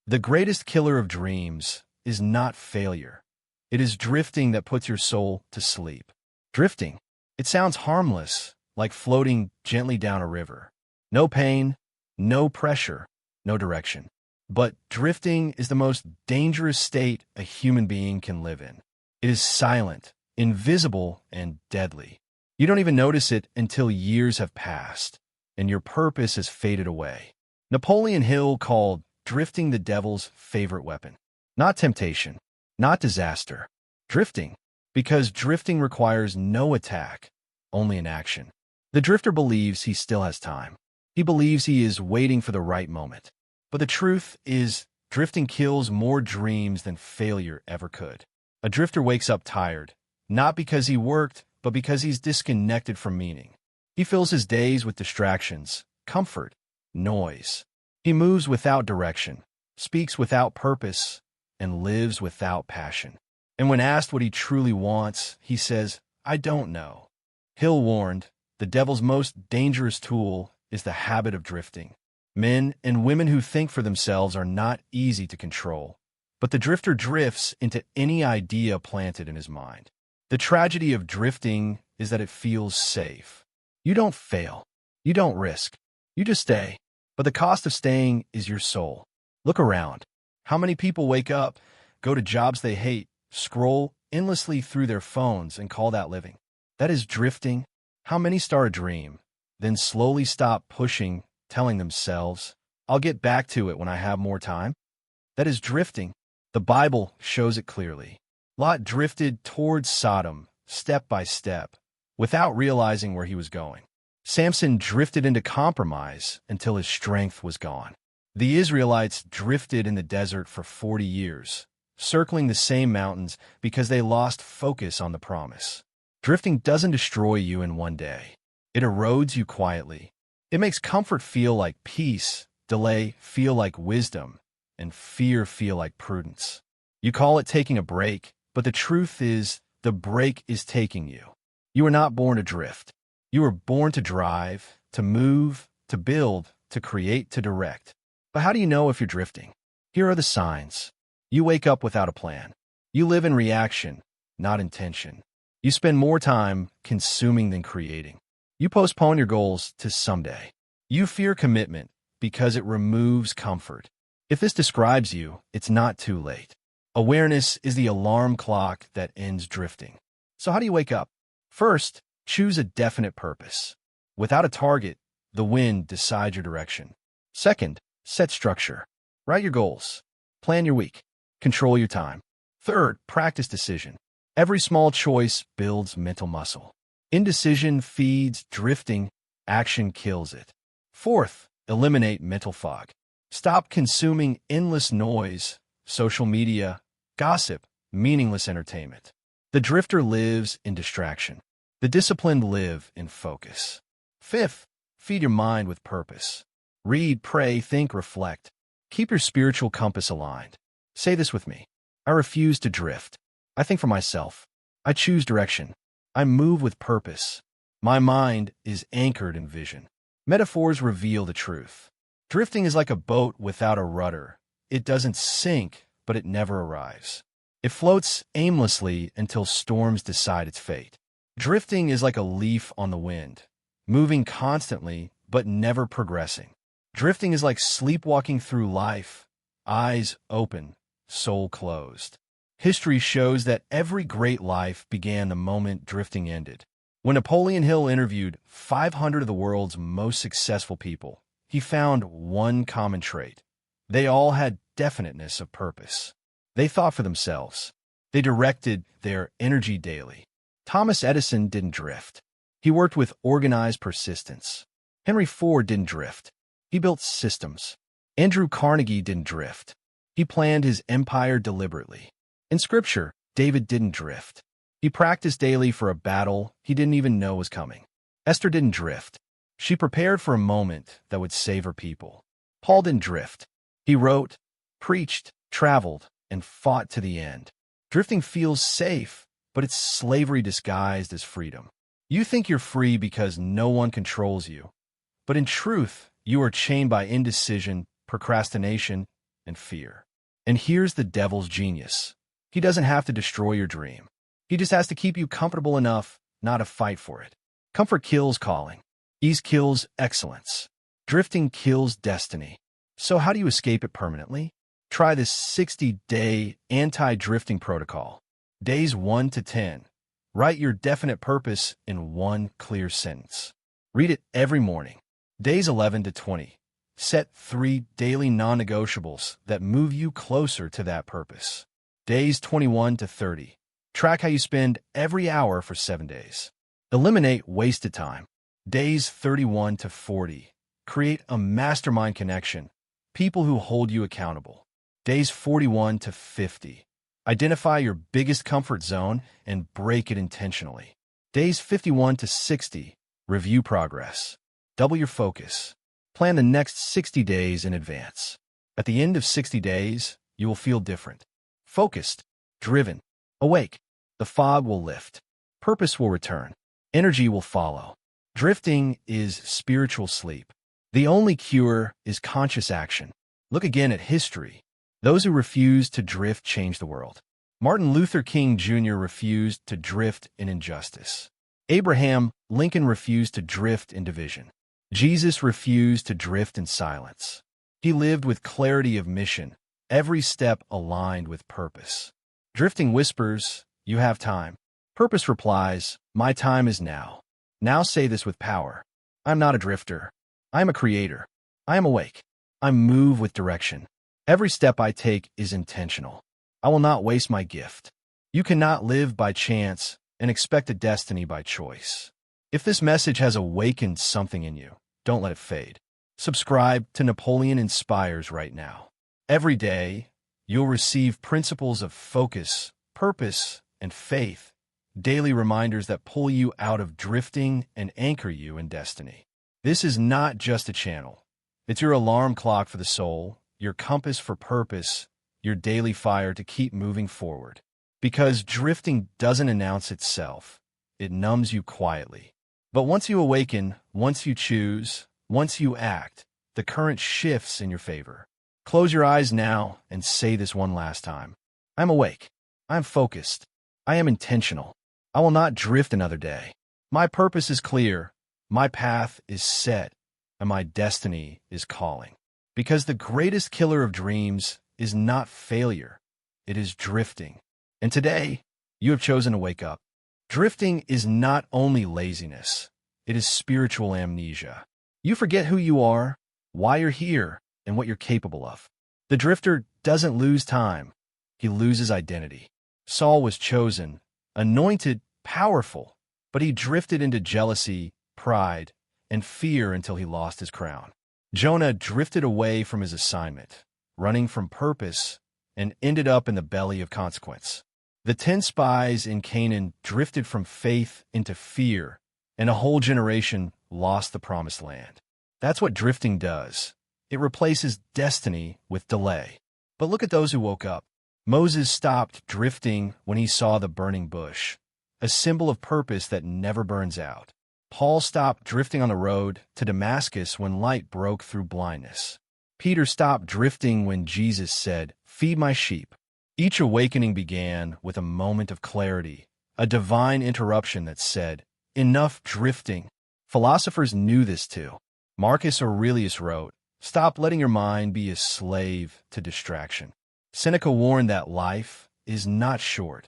The greatest killer of dreams is not failure. It is drifting that puts your soul to sleep. Drifting. It sounds harmless, like floating gently down a river. No pain, no pressure, no direction. But drifting is the most dangerous state a human being can live in. It is silent, invisible, and deadly. You don't even notice it until years have passed, and your purpose has faded away. Napoleon Hill called drifting the devil's favorite weapon. Not temptation, not disaster. Drifting, because drifting requires no attack, only an action. The drifter believes he still has time. He believes he is waiting for the right moment. But the truth is, drifting kills more dreams than failure ever could. A drifter wakes up tired, not because he worked, but because he's disconnected from meaning. He fills his days with distractions, comfort, noise. He moves without direction, speaks without purpose, and lives without passion. And when asked what he truly wants, he says, "I don't know." Hill warned, the devil's most dangerous tool is the habit of drifting. Men and women who think for themselves are not easy to control, but the drifter drifts into any idea planted in his mind. The tragedy of drifting is that it feels safe. You don't fail. You don't risk. You just stay. But the cost of staying is your soul. Look around. How many people wake up, go to jobs they hate, scroll endlessly through their phones and call that living? That is drifting. How many start a dream, then slowly stop pushing, telling themselves, "I'll get back to it when I have more time"? That is drifting. The Bible shows it clearly. Lot drifted towards Sodom, step by step, without realizing where he was going. Samson drifted into compromise until his strength was gone. The Israelites drifted in the desert for 40 years, circling the same mountains because they lost focus on the promise. Drifting doesn't destroy you in one day. It erodes you quietly. It makes comfort feel like peace, delay feel like wisdom, and fear feel like prudence. You call it taking a break, but the truth is, the break is taking you. You were not born to drift. You were born to drive, to move, to build, to create, to direct. But how do you know if you're drifting? Here are the signs. You wake up without a plan. You live in reaction, not intention. You spend more time consuming than creating. You postpone your goals to someday. You fear commitment because it removes comfort. If this describes you, it's not too late. Awareness is the alarm clock that ends drifting. So how do you wake up? First, choose a definite purpose. Without a target, the wind decides your direction. Second, set structure. Write your goals. Plan your week. Control your time. Third, practice decision. Every small choice builds mental muscle. Indecision feeds drifting. Action kills it. Fourth, eliminate mental fog. Stop consuming endless noise, social media, gossip, meaningless entertainment. The drifter lives in distraction. The disciplined live in focus. Fifth, feed your mind with purpose. Read, pray, think, reflect. Keep your spiritual compass aligned. Say this with me. I refuse to drift. I think for myself. I choose direction. I move with purpose. My mind is anchored in vision. Metaphors reveal the truth. Drifting is like a boat without a rudder. It doesn't sink, but it never arrives. It floats aimlessly until storms decide its fate. Drifting is like a leaf on the wind, moving constantly but never progressing. Drifting is like sleepwalking through life, eyes open, soul closed. History shows that every great life began the moment drifting ended. When Napoleon Hill interviewed 500 of the world's most successful people, he found one common trait. They all had definiteness of purpose. They thought for themselves. They directed their energy daily. Thomas Edison didn't drift. He worked with organized persistence. Henry Ford didn't drift. He built systems. Andrew Carnegie didn't drift. He planned his empire deliberately. In Scripture, David didn't drift. He practiced daily for a battle he didn't even know was coming. Esther didn't drift. She prepared for a moment that would save her people. Paul didn't drift. He wrote, preached, traveled, and fought to the end. Drifting feels safe, but it's slavery disguised as freedom. You think you're free because no one controls you. But in truth, you are chained by indecision, procrastination, and fear. And here's the devil's genius. He doesn't have to destroy your dream. He just has to keep you comfortable enough not to fight for it. Comfort kills calling. Ease kills excellence. Drifting kills destiny. So how do you escape it permanently? Try this 60-day anti-drifting protocol. Days 1 to 10. Write your definite purpose in one clear sentence. Read it every morning. Days 11 to 20. Set 3 daily non-negotiables that move you closer to that purpose. Days 21 to 30. Track how you spend every hour for 7 days. Eliminate wasted time. Days 31 to 40. Create a mastermind connection. People who hold you accountable. Days 41 to 50. Identify your biggest comfort zone and break it intentionally. Days 51 to 60. Review progress. Double your focus. Plan the next 60 days in advance. At the end of 60 days, you will feel different. Focused, driven, awake. The fog will lift. Purpose will return. Energy will follow. Drifting is spiritual sleep. The only cure is conscious action. Look again at history. Those who refused to drift changed the world. Martin Luther King Jr. refused to drift in injustice. Abraham Lincoln refused to drift in division. Jesus refused to drift in silence. He lived with clarity of mission, every step aligned with purpose. Drifting whispers, "You have time." Purpose replies, "My time is now." Now say this with power. I'm not a drifter. I am a creator. I am awake. I move with direction. Every step I take is intentional. I will not waste my gift. You cannot live by chance and expect a destiny by choice. If this message has awakened something in you, don't let it fade. Subscribe to Napoleon Inspires right now. Every day, you'll receive principles of focus, purpose, and faith, daily reminders that pull you out of drifting and anchor you in destiny. This is not just a channel. It's your alarm clock for the soul, your compass for purpose, your daily fire to keep moving forward. Because drifting doesn't announce itself. It numbs you quietly. But once you awaken, once you choose, once you act, the current shifts in your favor. Close your eyes now and say this one last time. I'm awake. I'm focused. I am intentional. I will not drift another day. My purpose is clear. My path is set. And my destiny is calling. Because the greatest killer of dreams is not failure. It is drifting. And today, you have chosen to wake up. Drifting is not only laziness. It is spiritual amnesia. You forget who you are, why you're here, and what you're capable of. The drifter doesn't lose time. He loses identity. Saul was chosen, anointed, powerful, but he drifted into jealousy, pride, and fear until he lost his crown. Jonah drifted away from his assignment, running from purpose, and ended up in the belly of consequence. The 10 spies in Canaan drifted from faith into fear, and a whole generation lost the promised land. That's what drifting does. It replaces destiny with delay. But look at those who woke up. Moses stopped drifting when he saw the burning bush, a symbol of purpose that never burns out. Paul stopped drifting on the road to Damascus when light broke through blindness. Peter stopped drifting when Jesus said, "Feed my sheep." Each awakening began with a moment of clarity, a divine interruption that said, "Enough drifting." Philosophers knew this too. Marcus Aurelius wrote, "Stop letting your mind be a slave to distraction." Seneca warned that life is not short.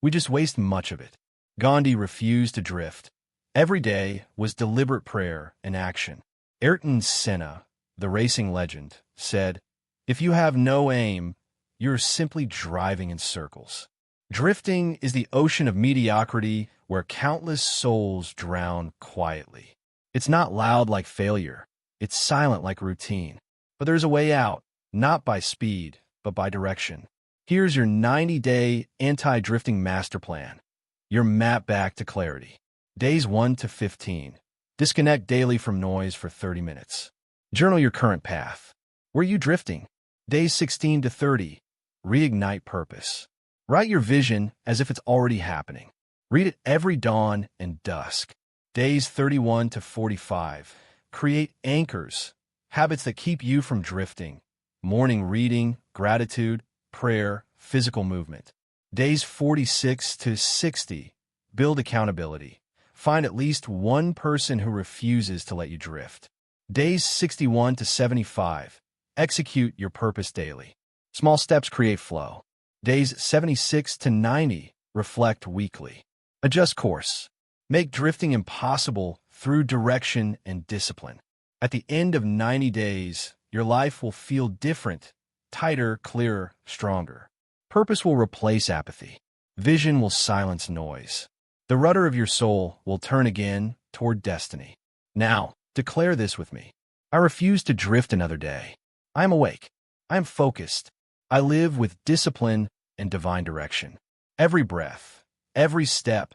We just waste much of it. Gandhi refused to drift. Every day was deliberate prayer and action. Ayrton Senna, the racing legend, said, "If you have no aim, you're simply driving in circles." Drifting is the ocean of mediocrity where countless souls drown quietly. It's not loud like failure. It's silent like routine. But there's a way out, not by speed, but by direction. Here's your 90-day anti-drifting master plan. Your map back to clarity. Days 1 to 15. Disconnect daily from noise for 30 minutes. Journal your current path. Where are you drifting? Days 16 to 30. Reignite purpose. Write your vision as if it's already happening. Read it every dawn and dusk. Days 31 to 45. Create anchors, habits that keep you from drifting, morning reading, gratitude, prayer, physical movement. Days 46 to 60, build accountability. Find at least one person who refuses to let you drift. Days 61 to 75, execute your purpose daily. Small steps create flow. Days 76 to 90, reflect weekly. Adjust course. Make drifting impossible through direction and discipline. At the end of 90 days, your life will feel different, tighter, clearer, stronger. Purpose will replace apathy. Vision will silence noise. The rudder of your soul will turn again toward destiny. Now, declare this with me. I refuse to drift another day. I am awake. I am focused. I live with discipline and divine direction. Every breath, every step,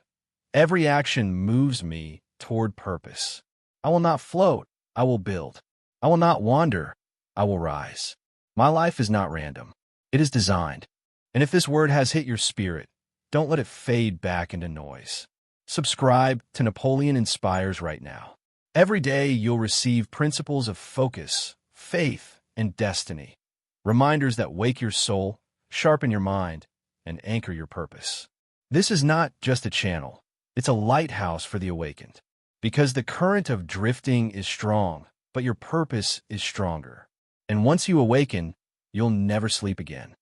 every action moves me toward purpose. I will not float. I will build. I will not wander. I will rise. My life is not random. It is designed. And if this word has hit your spirit, don't let it fade back into noise. Subscribe to Napoleon Inspires right now. Every day you'll receive principles of focus, faith, and destiny. Reminders that wake your soul, sharpen your mind, and anchor your purpose. This is not just a channel. It's a lighthouse for the awakened. Because the current of drifting is strong, but your purpose is stronger. And once you awaken, you'll never sleep again.